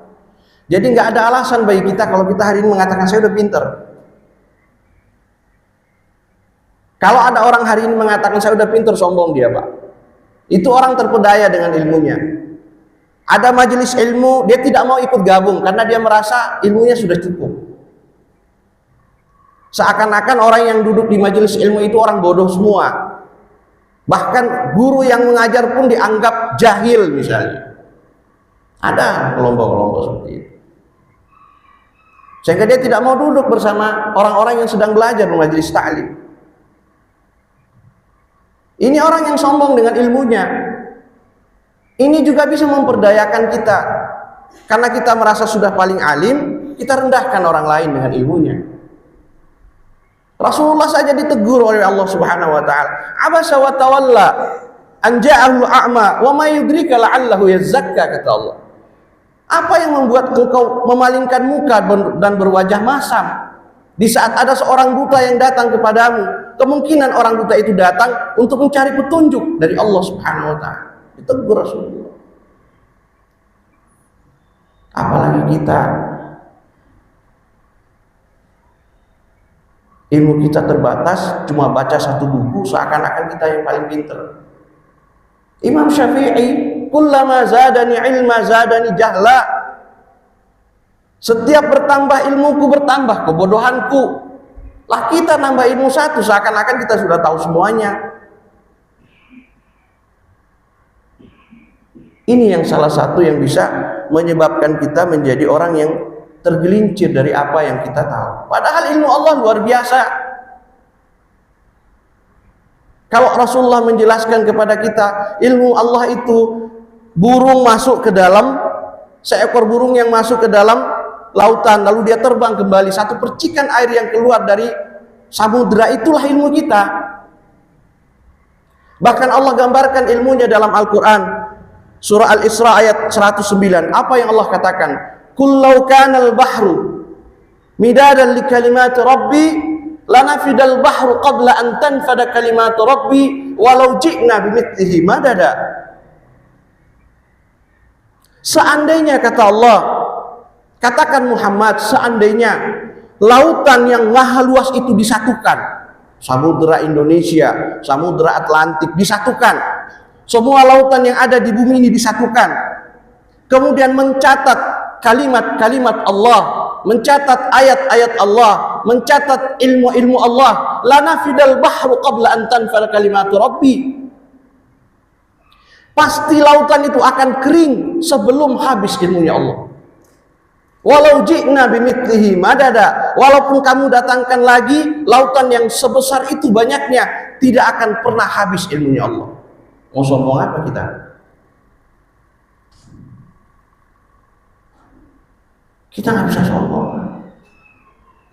Jadi nggak ada alasan bagi kita kalau kita hari ini mengatakan saya udah pinter. Kalau ada orang hari ini mengatakan saya udah pinter, sombong dia, Pak. Itu orang terpedaya dengan ilmunya. Ada majelis ilmu, dia tidak mau ikut gabung karena dia merasa ilmunya sudah cukup. Seakan-akan orang yang duduk di majelis ilmu itu orang bodoh semua. Bahkan guru yang mengajar pun dianggap jahil misalnya. Ada kelompok-kelompok seperti itu. Sehingga dia tidak mau duduk bersama orang-orang yang sedang belajar di majelis ta'lim. Ini orang yang sombong dengan ilmunya. Ini juga bisa memperdayakan kita. Karena kita merasa sudah paling alim, kita rendahkan orang lain dengan ilmunya. Rasulullah saja ditegur oleh Allah Subhanahu wa taala. Abasa wa tawalla an ja'ahu a'ma wa ma yudrika la'allahu yazakka, kata Allah. Apa yang membuat engkau memalingkan muka dan berwajah masam di saat ada seorang buta yang datang kepadamu? Kemungkinan orang buta itu datang untuk mencari petunjuk dari Allah Subhanahu wa taala. Ditegur Rasulullah. Apalagi kita, ilmu kita terbatas, cuma baca satu buku seakan-akan kita yang paling pinter. Imam Syafi'i, kullama zadani ilma zadani jahla. Setiap bertambah ilmuku bertambah kebodohanku. Lah kita nambah ilmu satu seakan-akan kita sudah tahu semuanya. Ini yang salah satu yang bisa menyebabkan kita menjadi orang yang tergelincir dari apa yang kita tahu. Padahal ilmu Allah luar biasa. Kalau Rasulullah menjelaskan kepada kita, ilmu Allah itu burung masuk ke dalam, seekor burung yang masuk ke dalam lautan, lalu dia terbang kembali, satu percikan air yang keluar dari samudra, itulah ilmu kita. Bahkan Allah gambarkan ilmunya dalam Al-Quran, surah Al-Isra ayat 109. Apa yang Allah katakan? Kullau kanal bahru midadan li kalimati rabbi lanafidal bahru qabla an tanfada kalimatu rabbi walau ji'na bimithlihi madada. Seandainya, kata Allah, katakan Muhammad, seandainya lautan yang maha luas itu disatukan, samudra Indonesia, samudra Atlantik disatukan, semua lautan yang ada di bumi ini disatukan, kemudian mencatat kalimat-kalimat Allah, mencatat ayat-ayat Allah, mencatat ilmu-ilmu Allah, lanafidal bahru qabla an tanfada kalimatu rabbi. Pasti lautan itu akan kering sebelum habis ilmunya Allah. Walau ji'na bimithlihi madada, walaupun kamu datangkan lagi lautan yang sebesar itu banyaknya, tidak akan pernah habis ilmunya Allah. Mau sombong apa kita? Kita nggak bisa sombong.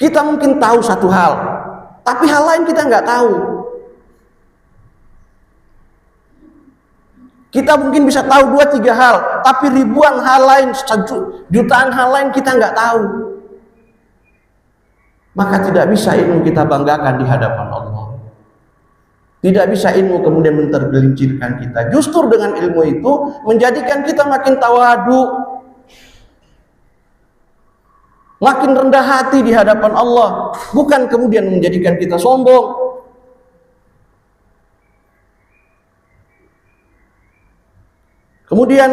Kita mungkin tahu satu hal, tapi hal lain kita nggak tahu. Kita mungkin bisa tahu 2-3 hal, tapi ribuan hal lain, jutaan hal lain kita nggak tahu. Maka tidak bisa ilmu kita banggakan di hadapan Allah. Tidak bisa ilmu kemudian mentergelincirkan kita. Justru dengan ilmu itu menjadikan kita makin tawadu. makin rendah hati di hadapan Allah, bukan kemudian menjadikan kita sombong. Kemudian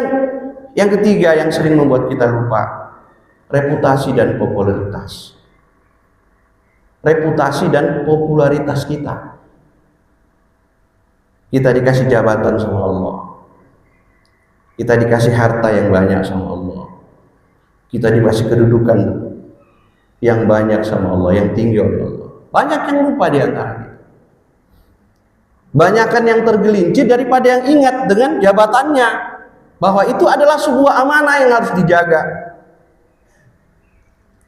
yang ketiga yang sering membuat kita lupa, reputasi dan popularitas. Reputasi dan popularitas kita. Kita dikasih jabatan sama Allah. Kita dikasih harta yang banyak sama Allah. Kita dikasih kedudukan yang banyak sama Allah, yang tinggi oleh Allah. Banyak yang lupa di antara kita. Banyakan yang tergelincir daripada yang ingat dengan jabatannya, bahwa itu adalah sebuah amanah yang harus dijaga.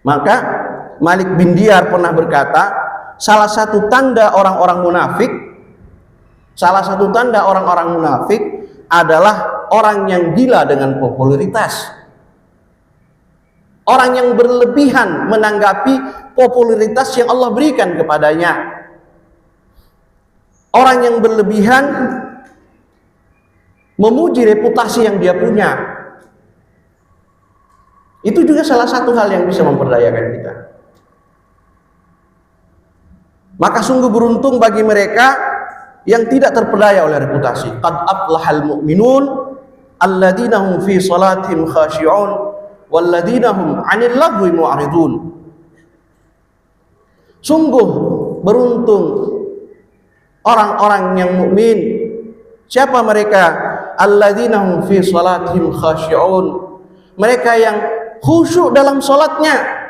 Maka Malik bin Diyar pernah berkata, salah satu tanda orang-orang munafik adalah orang yang gila dengan popularitas. Orang yang berlebihan menanggapi popularitas yang Allah berikan kepadanya. Orang yang berlebihan memuji reputasi yang dia punya. Itu juga salah satu hal yang bisa memperdayakan kita. Maka sungguh beruntung bagi mereka yang tidak terpedaya oleh reputasi. Qad aflahal mu'minun alladzina hum fi salatihim khashi'un walladzina hum 'anil lagwi mu'ridun. Sungguh beruntung orang-orang yang mukmin. Siapa mereka? Alladzina hum fi salatihim khashi'un. Mereka yang khusyuk dalam salatnya.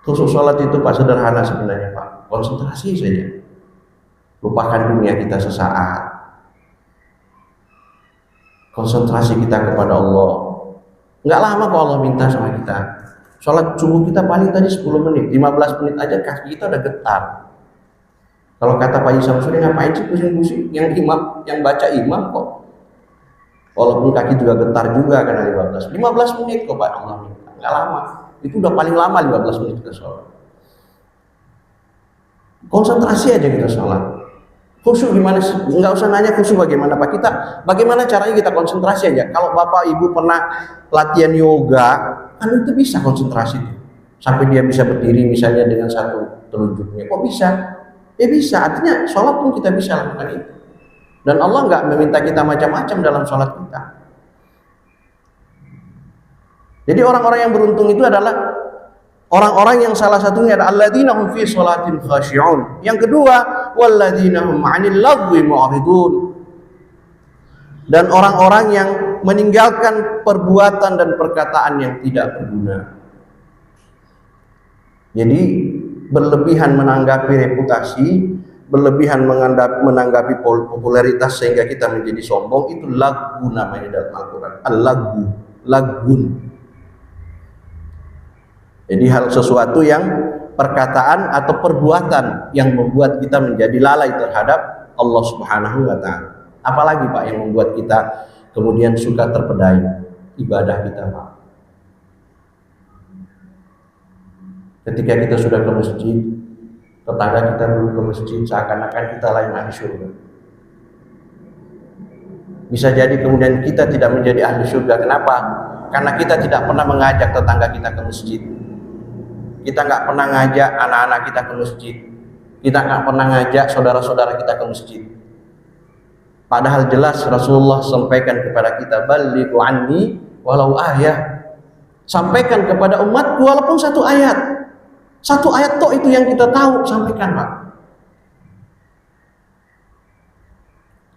Khusyuk salat itu Pak sederhana sebenarnya Pak. Konsentrasi saja. Lupakan dunia kita sesaat. Konsentrasi kita kepada Allah. Enggak lama kok Allah minta sama kita. Salat subuh kita paling tadi 10 menit, 15 menit aja kaki kita udah getar. Kalau kata Pak Haji Samsudin, ngapain sih pusing-pusing? Yang baca imam kok. Walaupun kaki juga getar juga karena 15 menit kok Pak Allah minta. Enggak lama. Itu udah paling lama 15 menit kita sholat. Konsentrasi aja kita sholat. Khusyuk gimana? Nggak usah nanya khusyuk bagaimana Pak. Bagaimana caranya kita konsentrasi aja. Kalau Bapak Ibu pernah latihan yoga, kan itu bisa konsentrasi. Sampai dia bisa berdiri misalnya dengan satu telunjuknya. Kok bisa? Ya bisa. Artinya sholat pun kita bisa lakukan itu. Dan Allah nggak meminta kita macam-macam dalam sholat kita. Jadi orang-orang yang beruntung itu adalah orang-orang yang salah satunya adalah alladzina hum fi sholatin khashi'un. Yang kedua, walladzina hum 'anil lagwi mu'ridun. Dan orang-orang yang meninggalkan perbuatan dan perkataan yang tidak berguna. Jadi berlebihan menanggapi reputasi, berlebihan menanggapi popularitas sehingga kita menjadi sombong, itu lagu namanya dalam Al-Quran. Lagun. Jadi hal sesuatu yang perkataan atau perbuatan yang membuat kita menjadi lalai terhadap Allah Subhanahu wa taala. Apalagi Pak yang membuat kita kemudian suka terpedaya ibadah kita Pak. Ketika kita sudah ke masjid, tetangga kita belum ke masjid, seakan-akan kita lain ahli surga. Bisa jadi kemudian kita tidak menjadi ahli surga. Kenapa? Karena kita tidak pernah mengajak tetangga kita ke masjid. Kita nggak pernah ngajak anak-anak kita ke masjid. Kita nggak pernah ngajak saudara-saudara kita ke masjid. Padahal jelas Rasulullah sampaikan kepada kita, balighu anni walau ayah. Sampaikan kepada umatku walaupun satu ayat. Satu ayat toh itu yang kita tahu, sampaikan Pak.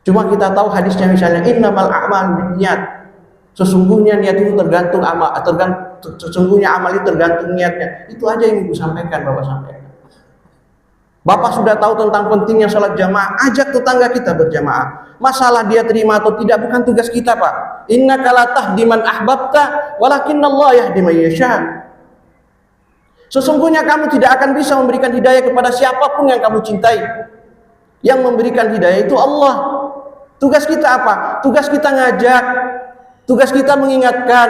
Cuma kita tahu hadisnya misalnya innamal a'malu binniyat. Sesungguhnya niat itu tergantung amal, sesungguhnya amal itu tergantung niatnya. Itu aja yang Ibu sampaikan, Bapak sampaikan. Bapak sudah tahu tentang pentingnya sholat jamaah, ajak tetangga kita berjamaah. Masalah dia terima atau tidak bukan tugas kita Pak. Innaka la tahdi man ahbabta walakinnallaha yahdi man yasha. Sesungguhnya kamu tidak akan bisa memberikan hidayah kepada siapapun yang kamu cintai. Yang memberikan hidayah itu Allah. Tugas kita apa? Tugas kita ngajak, tugas kita mengingatkan,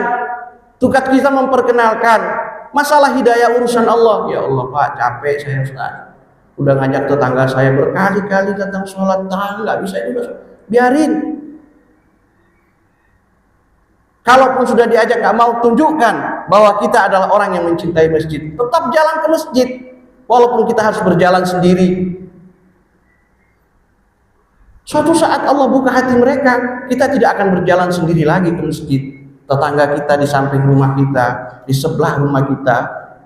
tugas kita memperkenalkan. Masalah hidayah urusan Allah. Ya Allah Pak, capek saya Ustaz. Udah ngajak tetangga saya berkali-kali tentang sholat, nggak bisa juga. Biarin. Kalaupun sudah diajak nggak mau, tunjukkan bahwa kita adalah orang yang mencintai masjid. Tetap jalan ke masjid, walaupun kita harus berjalan sendiri. Suatu saat Allah buka hati mereka, kita tidak akan berjalan sendiri lagi ke masjid. Tetangga kita di samping rumah kita, di sebelah rumah kita,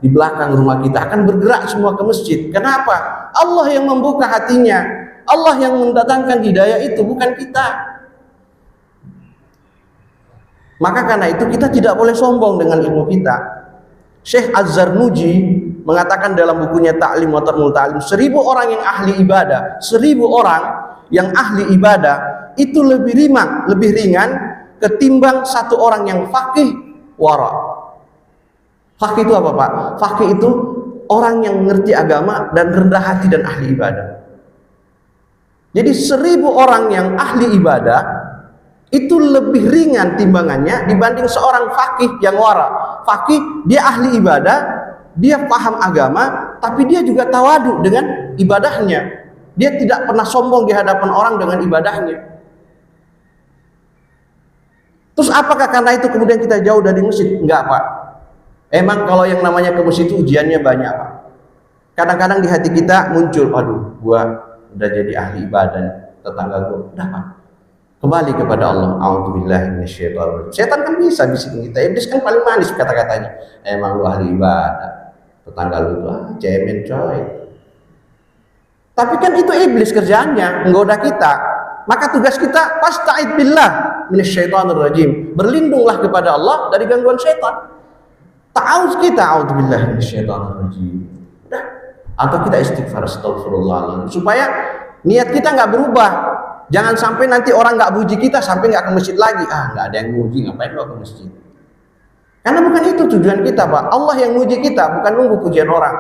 di belakang rumah kita akan bergerak semua ke masjid. Kenapa? Allah yang membuka hatinya, Allah yang mendatangkan hidayah itu, bukan kita. Maka karena itu kita tidak boleh sombong dengan ilmu kita. Syekh Az-Zarnuji mengatakan dalam bukunya Ta'lim wa Tarmul Ta'lim, 1000 orang yang ahli ibadah, 1000 orang yang ahli ibadah itu lebih ringan ketimbang satu orang yang faqih wara. Faqih itu apa, Pak? Faqih itu orang yang mengerti agama dan rendah hati dan ahli ibadah. Jadi 1000 orang yang ahli ibadah itu lebih ringan timbangannya dibanding seorang faqih yang wara. Faqih dia ahli ibadah, dia paham agama, tapi dia juga tawadu dengan ibadahnya. Dia tidak pernah sombong di hadapan orang dengan ibadahnya. Terus apakah karena itu kemudian kita jauh dari masjid? Enggak, Pak. Emang kalau yang namanya ke masjid itu ujiannya banyak, Pak. Kadang-kadang di hati kita muncul, aduh, gua udah jadi ahli ibadah, tetangga gua udah, Pak. Kembali kepada Allah. A'udzubillahi minasyaitonir rajim. Setan kan bisa bisikin kita. Iblis kan paling manis kata-katanya. Emang lu ahli ibadah, tetangga lu tuh cemen coy. Tapi kan itu iblis kerjaannya, menggoda kita. Maka tugas kita fasta'id billah minasyaitonir rajim. Berlindunglah kepada Allah dari gangguan setan. Ta'awuz kita, a'udzubillahi minasyaitonir rajim. Atau kita istighfar, astagfirullah, supaya niat kita nggak berubah. Jangan sampai nanti orang nggak puji kita sampai nggak ke masjid lagi. Nggak ada yang muji, ngapain lo ke masjid? Karena bukan itu tujuan kita, Pak. Allah yang muji kita, bukan nunggu pujian orang.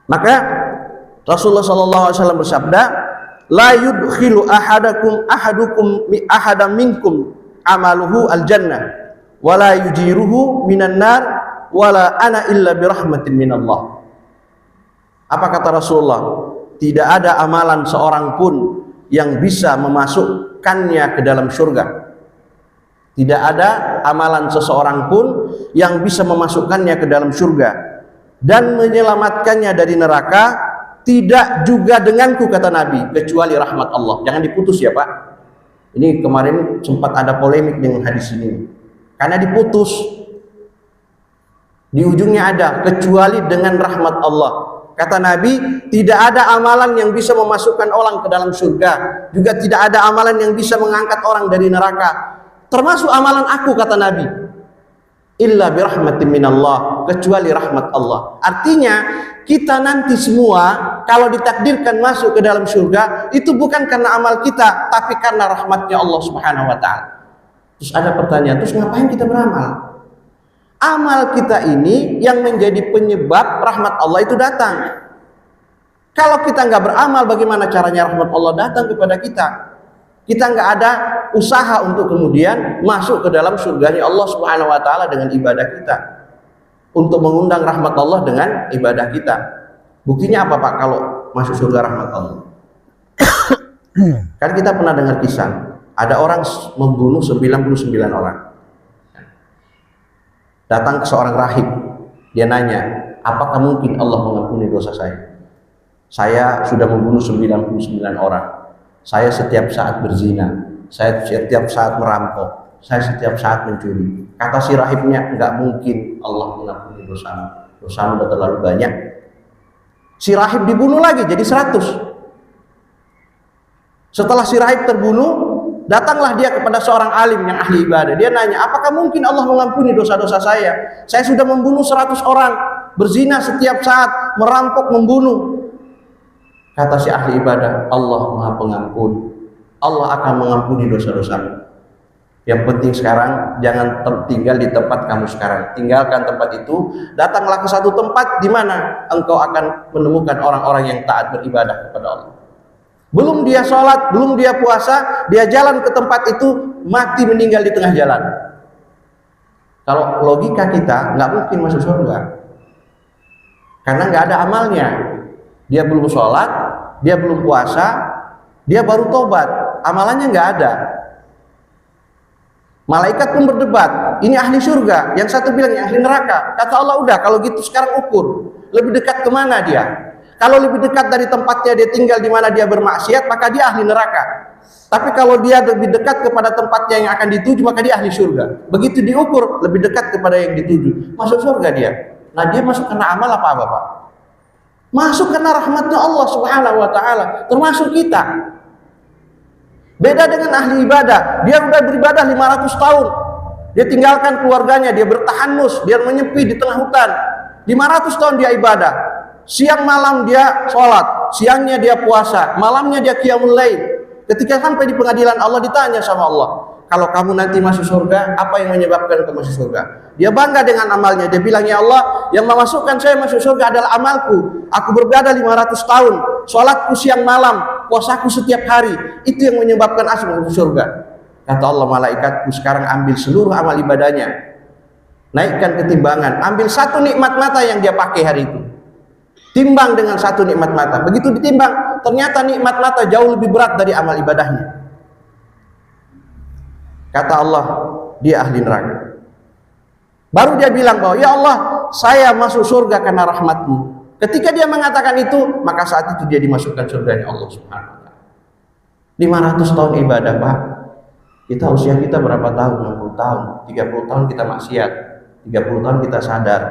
Maka Rasulullah SAW bersabda, la yudkhilu ahadan minkum amaluhu al-jannah wala yujiruhu minan nar wala ana illa birahmatin minallah. Apa kata Rasulullah? Tidak ada amalan seorang pun yang bisa memasukkannya ke dalam surga. Tidak ada amalan seseorang pun yang bisa memasukkannya ke dalam surga dan menyelamatkannya dari neraka, tidak juga denganku, kata Nabi, kecuali rahmat Allah. Jangan diputus ya, Pak. Ini kemarin sempat ada polemik dengan hadis ini. Karena diputus. Di ujungnya ada kecuali dengan rahmat Allah. Kata Nabi, tidak ada amalan yang bisa memasukkan orang ke dalam surga, juga tidak ada amalan yang bisa mengangkat orang dari neraka, termasuk amalan aku, kata Nabi, illa birahmatin minallah, kecuali rahmat Allah. Artinya kita nanti semua kalau ditakdirkan masuk ke dalam surga itu bukan karena amal kita, tapi karena rahmatnya Allah Subhanahu wa ta'ala. Terus ada pertanyaan, terus ngapain kita beramal? Amal kita ini yang menjadi penyebab rahmat Allah itu datang. Kalau kita nggak beramal, bagaimana caranya rahmat Allah datang kepada kita? Kita nggak ada usaha untuk kemudian masuk ke dalam surganya Allah Subhanahu wa ta'ala dengan ibadah kita, untuk mengundang rahmat Allah dengan ibadah kita. Buktinya apa, Pak, kalau masuk surga rahmat Allah? Kan kita pernah dengar kisah, ada orang membunuh 99 orang. Datang ke seorang rahib, dia nanya, apakah mungkin Allah mengampuni dosa saya? Saya sudah membunuh 99 orang. Saya setiap saat berzina, saya setiap saat merampok, saya setiap saat mencuri. Kata si rahibnya, enggak mungkin Allah mengampuni dosamu. Dosamu sudah terlalu banyak. Si rahib dibunuh lagi jadi 100. Setelah si rahib terbunuh, datanglah dia kepada seorang alim yang ahli ibadah. Dia nanya, apakah mungkin Allah mengampuni dosa-dosa saya? Saya sudah membunuh 100 orang, berzina setiap saat, merampok, membunuh. Kata si ahli ibadah, Allah Maha Pengampun. Allah akan mengampuni dosa-dosamu. Yang penting sekarang jangan tinggal di tempat kamu sekarang. Tinggalkan tempat itu, datanglah ke satu tempat di mana engkau akan menemukan orang-orang yang taat beribadah kepada Allah. Belum dia sholat, belum dia puasa, dia jalan ke tempat itu, mati meninggal di tengah jalan. Kalau logika kita, nggak mungkin masuk surga, karena nggak ada amalnya. Dia belum sholat, dia belum puasa, dia baru tobat, amalannya nggak ada. Malaikat pun berdebat, ini ahli surga, yang satu bilang yang ahli neraka. Kata Allah, udah kalau gitu sekarang ukur, lebih dekat kemana dia? Kalau lebih dekat dari tempatnya dia tinggal di mana dia bermaksiat, maka dia ahli neraka. Tapi kalau dia lebih dekat kepada tempatnya yang akan dituju, maka dia ahli surga. Begitu diukur, lebih dekat kepada yang dituju, masuk surga dia. Nah, dia masuk karena amal apa Bapak? Masuk karena rahmatnya Allah Subhanahu wa taala, termasuk kita. Beda dengan ahli ibadah, dia udah beribadah 500 tahun. Dia tinggalkan keluarganya, dia bertahanus, dia menyepi di tengah hutan. 500 tahun dia ibadah. Siang malam dia sholat, siangnya dia puasa, malamnya dia qiyamul lail. Ketika sampai di pengadilan Allah ditanya sama Allah, kalau kamu nanti masuk surga, apa yang menyebabkan kamu masuk surga? Dia bangga dengan amalnya. Dia bilang, ya Allah, yang memasukkan saya masuk surga adalah amalku. Aku beribadah 500 tahun, sholatku siang malam, puasaku setiap hari. Itu yang menyebabkan aku masuk surga. Kata Allah, malaikatku sekarang ambil seluruh amal ibadahnya, naikkan ke timbangan, ambil satu nikmat mata yang dia pakai hari itu, timbang dengan satu nikmat mata. Begitu ditimbang, ternyata nikmat mata jauh lebih berat dari amal ibadahnya. Kata Allah, dia ahli neraka. Baru dia bilang bahwa, ya Allah, saya masuk surga karena rahmatmu. Ketika dia mengatakan itu, maka saat itu dia dimasukkan surganya Allah Subhanahu wa taala. 500 tahun ibadah, Pak. Kita usia kita berapa tahun? 60 tahun, 30 tahun kita maksiat, 30 tahun kita sadar.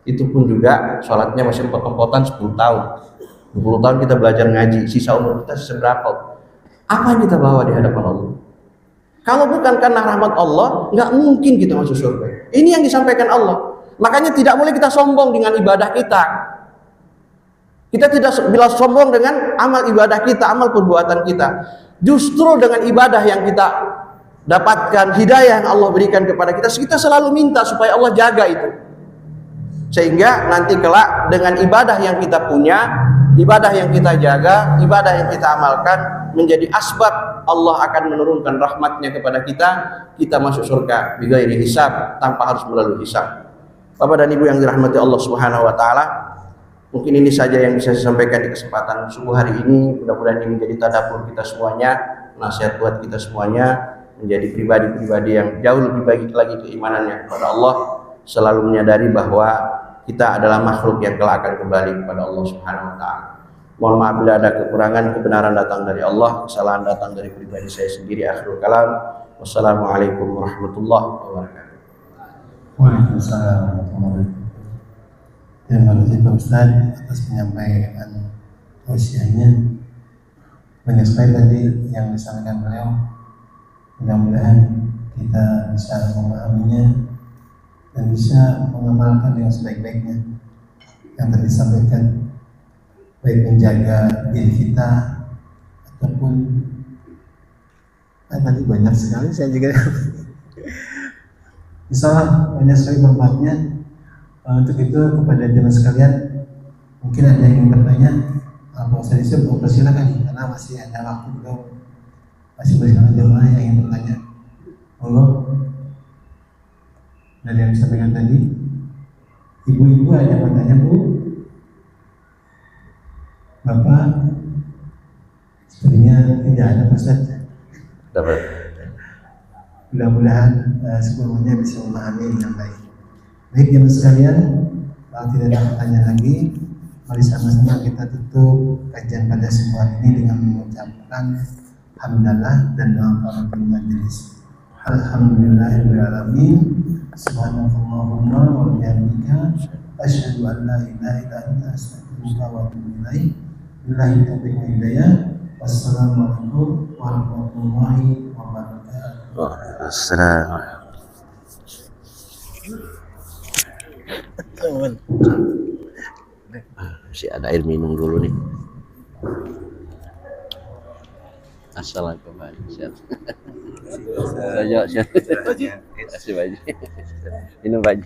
Itu pun juga sholatnya masih empot-empotan 10 tahun. 20 tahun kita belajar ngaji, sisa umur kita seberapa? Apa yang kita bawa di hadapan Allah? Kalau bukan karena rahmat Allah, nggak mungkin kita masuk surga. Ini yang disampaikan Allah. Makanya tidak boleh kita sombong dengan ibadah kita. Kita tidak bila sombong dengan amal ibadah kita, amal perbuatan kita. Justru dengan ibadah yang kita dapatkan, hidayah yang Allah berikan kepada kita selalu minta supaya Allah jaga itu. Sehingga nanti kelak dengan ibadah yang kita punya, ibadah yang kita jaga, ibadah yang kita amalkan, menjadi asbab Allah akan menurunkan rahmatnya kepada kita masuk surga bighairi hisab, tanpa harus melalui hisab. Bapak dan Ibu yang dirahmati Allah Subhanahu wa taala, mungkin ini saja yang bisa saya sampaikan di kesempatan subuh hari ini. Mudah-mudahan ini menjadi tadabbur kita semuanya, nasihat buat kita semuanya, menjadi pribadi-pribadi yang jauh lebih baik lagi keimanannya kepada Allah, selalu menyadari bahwa kita adalah makhluk yang kelak akan kembali kepada Allah Subhanahu wa taala. Mohon maaf bila ada kekurangan, kebenaran datang dari Allah, kesalahan datang dari pribadi saya sendiri. Akhirul kalam. Wassalamualaikum warahmatullahi wabarakatuh. Waalaikumsalam warahmatullahi wabarakatuh. Terima kasih Pak Ustaz atas penyampaian usianya. Banyak sekali tadi yang disampaikan beliau. Mudah-mudahan kita bisa memahaminya dan bisa mengamalkan dengan sebaik-baiknya yang tadi disampaikan, baik menjaga diri kita ataupun tadi banyak sekali saya juga insyaallah banyak sekali manfaatnya. Untuk itu kepada jemaah sekalian, mungkin ada yang ingin bertanya, Pak Ustaz Yusuf, silakan karena masih ada waktu juga, masih banyak jemaah yang ingin bertanya. Monggo. Dan yang disampaikan tadi, ibu-ibu ada yang bertanya, Bu? Bapak? Sepertinya tidak ada, Pak Ustaz. Dapat. Mudah-mudahan semuanya bisa memahami dengan baik. Baik jemaah sekalian, kalau tidak ada pertanyaan lagi, mari sama-sama kita tutup kajian pada siang ini dengan mengucapkan hamdalah dan doa kafaratul majelis. Alhamdulillahirabbil alamin. Subhanallahumma wa bihamdika asyhadu an la ilaha illa anta astaghfiruka wa atubu ilaik. Billahi taufiq wal hidayah. Wassalamualaikum warahmatullahi wabarakatuh. Waalaikumsalam. Masih ada air minum dulu nih. Assalamualaikum. Siap. Siap. Terima kasih, Minum baju.